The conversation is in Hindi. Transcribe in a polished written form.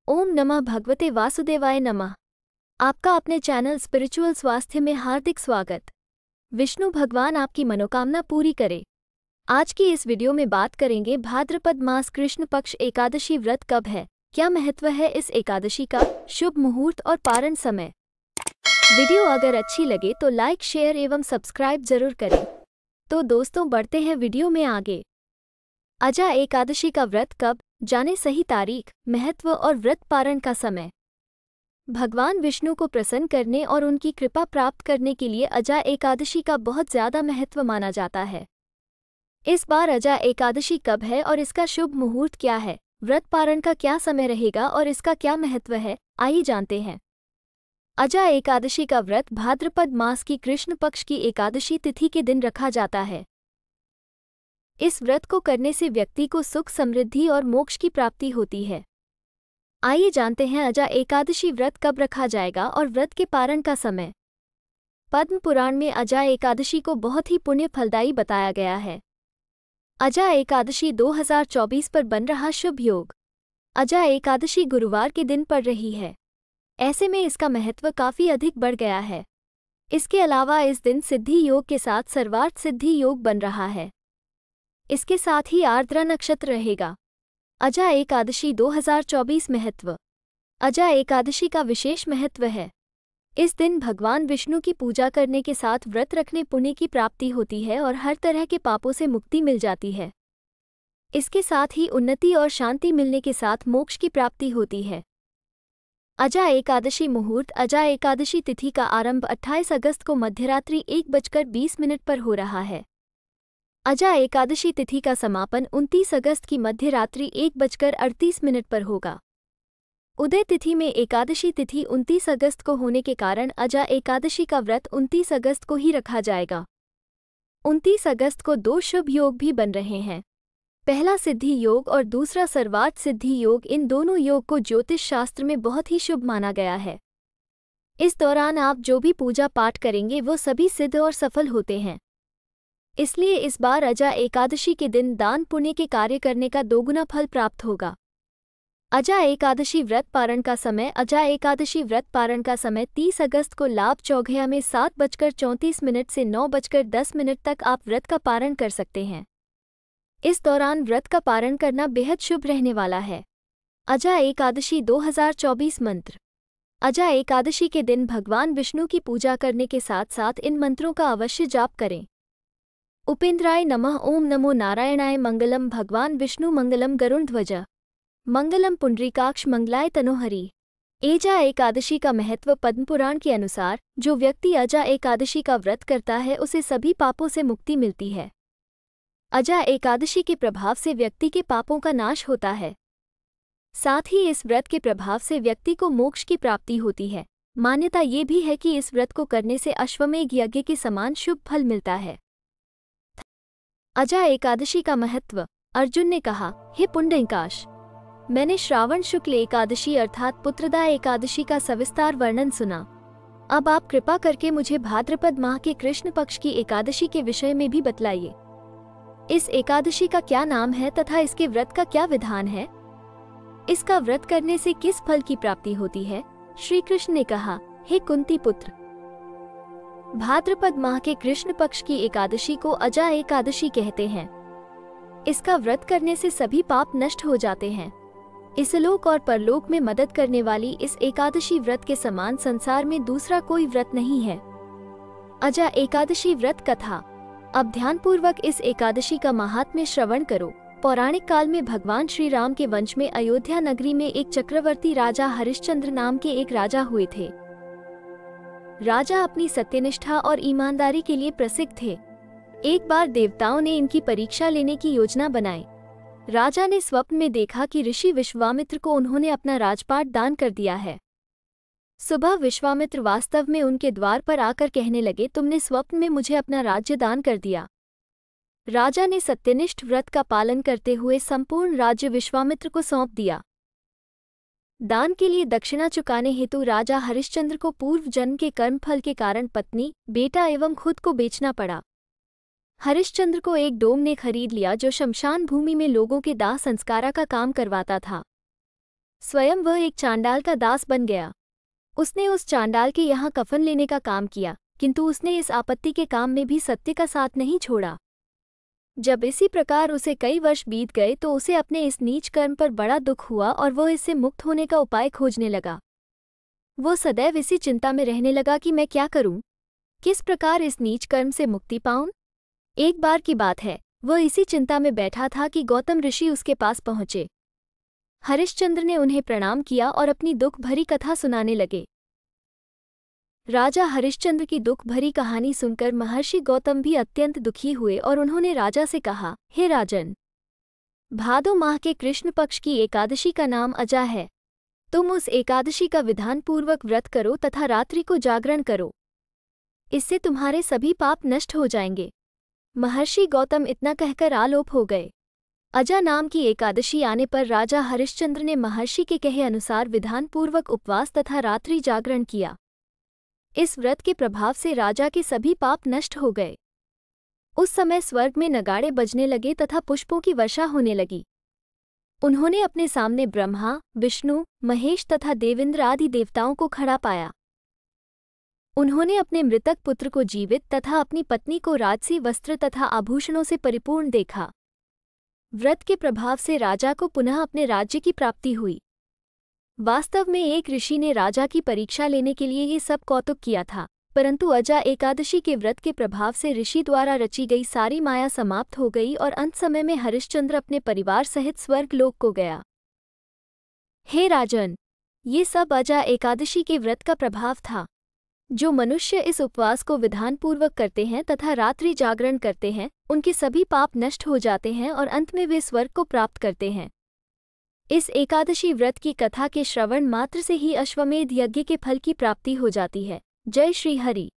ओम नमः भगवते वासुदेवाय नमः। आपका अपने चैनल स्पिरिचुअल स्वास्थ्य में हार्दिक स्वागत। विष्णु भगवान आपकी मनोकामना पूरी करे। आज की इस वीडियो में बात करेंगे भाद्रपद मास कृष्ण पक्ष एकादशी व्रत कब है, क्या महत्व है इस एकादशी का, शुभ मुहूर्त और पारण समय। वीडियो अगर अच्छी लगे तो लाइक शेयर एवं सब्सक्राइब जरूर करें। तो दोस्तों बढ़ते हैं वीडियो में आगे। अजा एकादशी का व्रत कब, जाने सही तारीख, महत्व और व्रत पारण का समय। भगवान विष्णु को प्रसन्न करने और उनकी कृपा प्राप्त करने के लिए अजा एकादशी का बहुत ज्यादा महत्व माना जाता है। इस बार अजा एकादशी कब है और इसका शुभ मुहूर्त क्या है, व्रत पारण का क्या समय रहेगा और इसका क्या महत्व है, आइए जानते हैं। अजा एकादशी का व्रत भाद्रपद मास की कृष्ण पक्ष की एकादशी तिथि के दिन रखा जाता है। इस व्रत को करने से व्यक्ति को सुख समृद्धि और मोक्ष की प्राप्ति होती है। आइए जानते हैं अजा एकादशी व्रत कब रखा जाएगा और व्रत के पारण का समय। पद्म पुराण में अजा एकादशी को बहुत ही पुण्य फलदायी बताया गया है। अजा एकादशी 2024 पर बन रहा शुभ योग। अजा एकादशी गुरुवार के दिन पड़ रही है, ऐसे में इसका महत्व काफी अधिक बढ़ गया है। इसके अलावा इस दिन सिद्धि योग के साथ सर्वार्थ सिद्धि योग बन रहा है। इसके साथ ही आर्द्रा नक्षत्र रहेगा। अजा एकादशी 2024 महत्व। अजा एकादशी का विशेष महत्व है। इस दिन भगवान विष्णु की पूजा करने के साथ व्रत रखने पुण्य की प्राप्ति होती है और हर तरह के पापों से मुक्ति मिल जाती है। इसके साथ ही उन्नति और शांति मिलने के साथ मोक्ष की प्राप्ति होती है। अजा एकादशी मुहूर्त। अजा एकादशी तिथि का आरंभ 28 अगस्त को मध्यरात्रि 1:20 पर हो रहा है। अजा एकादशी तिथि का समापन 29 अगस्त की मध्य रात्रि 1:38 पर होगा। उदय तिथि में एकादशी तिथि 29 अगस्त को होने के कारण अजा एकादशी का व्रत 29 अगस्त को ही रखा जाएगा। 29 अगस्त को दो शुभ योग भी बन रहे हैं। पहला सिद्धि योग और दूसरा सर्वार्थ सिद्धि योग। इन दोनों योग को ज्योतिष शास्त्र में बहुत ही शुभ माना गया है। इस दौरान आप जो भी पूजा पाठ करेंगे वो सभी सिद्ध और सफल होते हैं। इसलिए इस बार अजा एकादशी के दिन दान पुण्य के कार्य करने का दोगुना फल प्राप्त होगा। अजा एकादशी व्रत पारण का समय। अजा एकादशी व्रत पारण का समय 30 अगस्त को लाभ चौघया में 7:34 से 9:10 तक आप व्रत का पारण कर सकते हैं। इस दौरान व्रत का पारण करना बेहद शुभ रहने वाला है। अजा एकादशी 2024 मंत्र। अजा एकादशी के दिन भगवान विष्णु की पूजा करने के साथ साथ इन मंत्रों का अवश्य जाप करें। उपेन्द्राय नमः। ओम नमो नारायणाय। मंगलम भगवान विष्णु मंगलम गरुड़ध्वज मंगलम पुंडरीकाक्ष मंगलाय तनोहरि। अजा एकादशी का महत्व। पद्मपुराण के अनुसार जो व्यक्ति अजा एकादशी का व्रत करता है उसे सभी पापों से मुक्ति मिलती है। अजा एकादशी के प्रभाव से व्यक्ति के पापों का नाश होता है। साथ ही इस व्रत के प्रभाव से व्यक्ति को मोक्ष की प्राप्ति होती है। मान्यता ये भी है कि इस व्रत को करने से अश्वमेध यज्ञ के समान शुभ फल मिलता है। अजा एकादशी का महत्व। अर्जुन ने कहा, हे पुंडरीकाक्ष, मैंने श्रावण शुक्ल एकादशी अर्थात पुत्रदा एकादशी का सविस्तार वर्णन सुना। अब आप कृपा करके मुझे भाद्रपद माह के कृष्ण पक्ष की एकादशी के विषय में भी बतलाइए। इस एकादशी का क्या नाम है तथा इसके व्रत का क्या विधान है? इसका व्रत करने से किस फल की प्राप्ति होती है? श्री कृष्ण ने कहा, हे कुंती पुत्र, भाद्रपद माह के कृष्ण पक्ष की एकादशी को अजा एकादशी कहते हैं। इसका व्रत करने से सभी पाप नष्ट हो जाते हैं। इसलोक और परलोक में मदद करने वाली इस एकादशी व्रत के समान संसार में दूसरा कोई व्रत नहीं है। अजा एकादशी व्रत कथा। अब ध्यानपूर्वक इस एकादशी का महात्म्य श्रवण करो। पौराणिक काल में भगवान श्री राम के वंश में अयोध्या नगरी में एक चक्रवर्ती राजा हरिश्चंद्र नाम के एक राजा हुए थे। राजा अपनी सत्यनिष्ठा और ईमानदारी के लिए प्रसिद्ध थे। एक बार देवताओं ने इनकी परीक्षा लेने की योजना बनाई। राजा ने स्वप्न में देखा कि ऋषि विश्वामित्र को उन्होंने अपना राजपाट दान कर दिया है। सुबह विश्वामित्र वास्तव में उनके द्वार पर आकर कहने लगे, तुमने स्वप्न में मुझे अपना राज्य दान कर दिया। राजा ने सत्यनिष्ठ व्रत का पालन करते हुए संपूर्ण राज्य विश्वामित्र को सौंप दिया। दान के लिए दक्षिणा चुकाने हेतु राजा हरिश्चंद्र को पूर्व जन्म के कर्मफल के कारण पत्नी, बेटा एवं खुद को बेचना पड़ा। हरिश्चंद्र को एक डोम ने खरीद लिया जो शमशान भूमि में लोगों के दाह संस्कारा का काम करवाता था। स्वयं वह एक चांडाल का दास बन गया। उसने उस चांडाल के यहाँ कफन लेने का काम किया, किंतु उसने इस आपत्ति के काम में भी सत्य का साथ नहीं छोड़ा। जब इसी प्रकार उसे कई वर्ष बीत गए तो उसे अपने इस नीच कर्म पर बड़ा दुख हुआ और वह इससे मुक्त होने का उपाय खोजने लगा। वो सदैव इसी चिंता में रहने लगा कि मैं क्या करूं, किस प्रकार इस नीच कर्म से मुक्ति पाऊं। एक बार की बात है, वह इसी चिंता में बैठा था कि गौतम ऋषि उसके पास पहुंचे। हरिश्चंद्र ने उन्हें प्रणाम किया और अपनी दुख भरी कथा सुनाने लगे। राजा हरिश्चंद्र की दुख भरी कहानी सुनकर महर्षि गौतम भी अत्यंत दुखी हुए और उन्होंने राजा से कहा, हे राजन, भादो माह के कृष्ण पक्ष की एकादशी का नाम अजा है। तुम उस एकादशी का विधानपूर्वक व्रत करो तथा रात्रि को जागरण करो। इससे तुम्हारे सभी पाप नष्ट हो जाएंगे। महर्षि गौतम इतना कहकर आलोप हो गए। अजा नाम की एकादशी आने पर राजा हरिश्चंद्र ने महर्षि के कहे अनुसार विधानपूर्वक उपवास तथा रात्रि जागरण किया। इस व्रत के प्रभाव से राजा के सभी पाप नष्ट हो गए। उस समय स्वर्ग में नगाड़े बजने लगे तथा पुष्पों की वर्षा होने लगी। उन्होंने अपने सामने ब्रह्मा, विष्णु, महेश तथा देवेंद्र आदि देवताओं को खड़ा पाया। उन्होंने अपने मृतक पुत्र को जीवित तथा अपनी पत्नी को राजसी वस्त्र तथा आभूषणों से परिपूर्ण देखा। व्रत के प्रभाव से राजा को पुनः अपने राज्य की प्राप्ति हुई। वास्तव में एक ऋषि ने राजा की परीक्षा लेने के लिए ये सब कौतुक किया था, परंतु अजा एकादशी के व्रत के प्रभाव से ऋषि द्वारा रची गई सारी माया समाप्त हो गई और अंत समय में हरिश्चंद्र अपने परिवार सहित स्वर्ग लोक को गया। हे राजन, ये सब अजा एकादशी के व्रत का प्रभाव था। जो मनुष्य इस उपवास को विधानपूर्वक करते हैं तथा रात्रि जागरण करते हैं, उनके सभी पाप नष्ट हो जाते हैं और अंत में वे स्वर्ग को प्राप्त करते हैं। इस एकादशी व्रत की कथा के श्रवण मात्र से ही अश्वमेध यज्ञ के फल की प्राप्ति हो जाती है। जय श्री हरि।